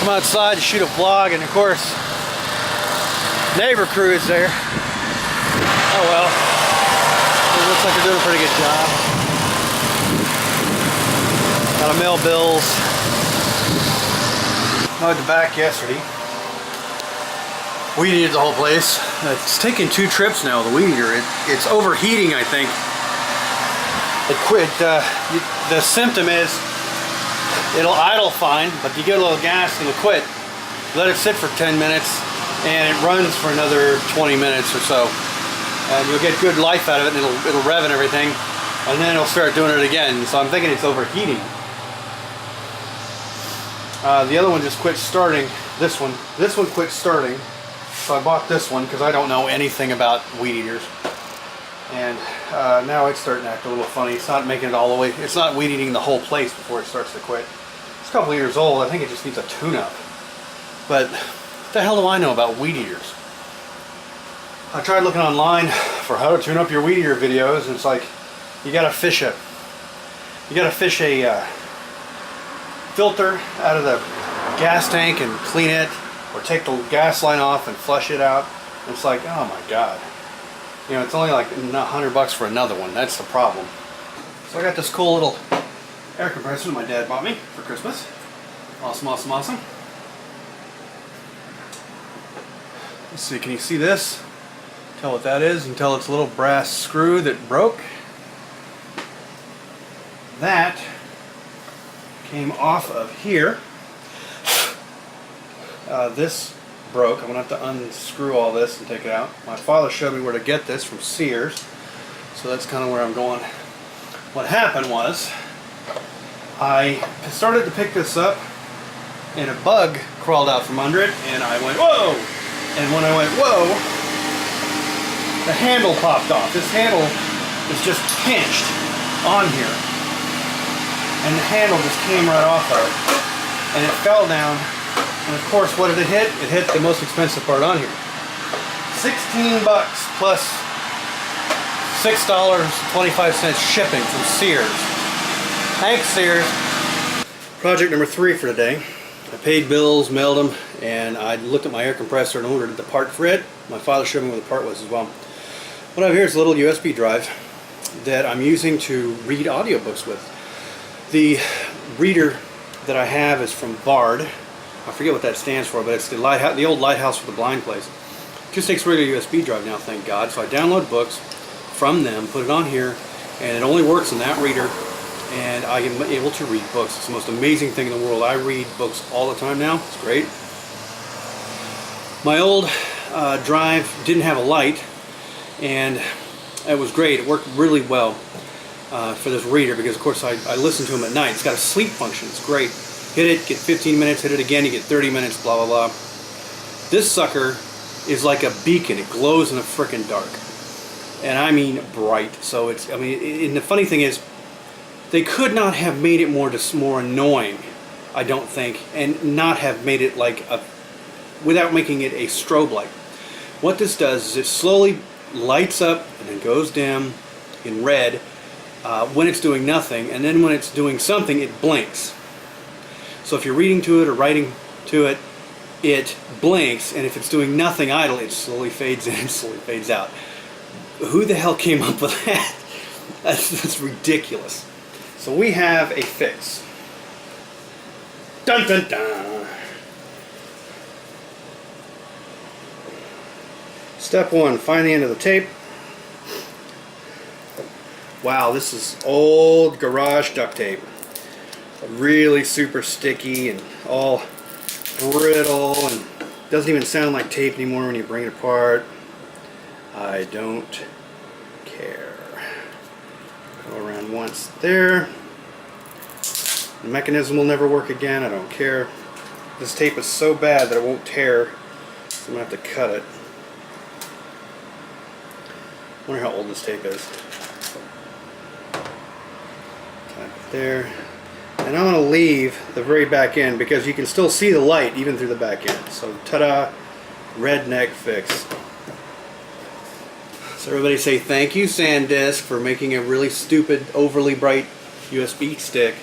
come outside to shoot a vlog, and of course, neighbor crew is there. Oh well, it looks like they're doing a pretty good job. Gotta mail bills. Mowed the back yesterday. Weed eated the whole place. It's taken 2 trips now, the weed eater. It's overheating, I think. It quit. The symptom is it'll idle fine, but you get a little gas, it'll quit. Let it sit for 10 minutes, and it runs for another 20 minutes or so. And you'll get good life out of it, and it'll rev and everything, and then it'll start doing it again. So I'm thinking it's overheating. The other one just quit starting. This one quit starting. So I bought this one because I don't know anything about weed eaters. And now it's starting to act a little funny. It's not making it all the way. It's not weed eating the whole place before it starts to quit. It's a couple of years old. I think it just needs a tune-up. But what the hell do I know about weed eaters? I tried looking online for how to tune up your weed eater videos, and it's like you gotta fish a filter out of the gas tank and clean it, or take the gas line off and flush it out. It's like, oh my god. You know, it's only like $100 for another one. That's the problem. So I got this cool little air compressor that my dad bought me for Christmas. Awesome, awesome, awesome. Let's see, can you see this? Tell what that is. You can tell it's a little brass screw that broke. That came off of here. This broke. I'm going to have to unscrew all this and take it out. My father showed me where to get this from Sears, so that's kind of where I'm going. What happened was I started to pick this up and a bug crawled out from under it, and I went whoa, and when I went whoa, the handle popped off. This handle is just pinched on here, and the handle just came right off of it, and it fell down. And of course, what did it hit? It hit the most expensive part on here. $16 plus $6.25 shipping from Sears. Thanks, Sears. Project number 3 for today. I paid bills, mailed them, and I looked at my air compressor and ordered the part for it. My father showed me where the part was as well. What I have here is a little USB drive that I'm using to read audiobooks with. The reader that I have is from Bard. I forget what that stands for, but it's the old lighthouse for the blind place. It just takes a regular USB drive now, thank God. So I download books from them, put it on here, and it only works in that reader, and I am able to read books. It's the most amazing thing in the world. I read books all the time now. It's great. My old drive didn't have a light, and it was great. It worked really well for this reader because, of course, I listen to them at night. It's got a sleep function. It's great. Hit it, get 15 minutes, hit it again, you get 30 minutes, blah, blah, blah. This sucker is like a beacon. It glows in the frickin' dark. And I mean bright. So it's, I mean, and the funny thing is, they could not have made it more annoying, I don't think, and not have made it like without making it a strobe light. What this does is it slowly lights up and then goes dim in red when it's doing nothing, and then when it's doing something, it blinks. So if you're reading to it or writing to it, it blinks, and if it's doing nothing idle, it slowly fades in and slowly fades out. Who the hell came up with that? That's ridiculous. So we have a fix. Dun dun dun. Step 1, find the end of the tape. Wow, this is old garage duct tape. Really super sticky and all brittle, and doesn't even sound like tape anymore when you bring it apart. I don't care. Go around once there. The mechanism will never work again. I don't care. This tape is so bad that it won't tear, so I'm going to have to cut it. I wonder how old this tape is. Tap it there. And I'm going to leave the very back end because you can still see the light even through the back end. So ta-da, redneck fix. So everybody say thank you, SanDisk, for making a really stupid, overly bright USB stick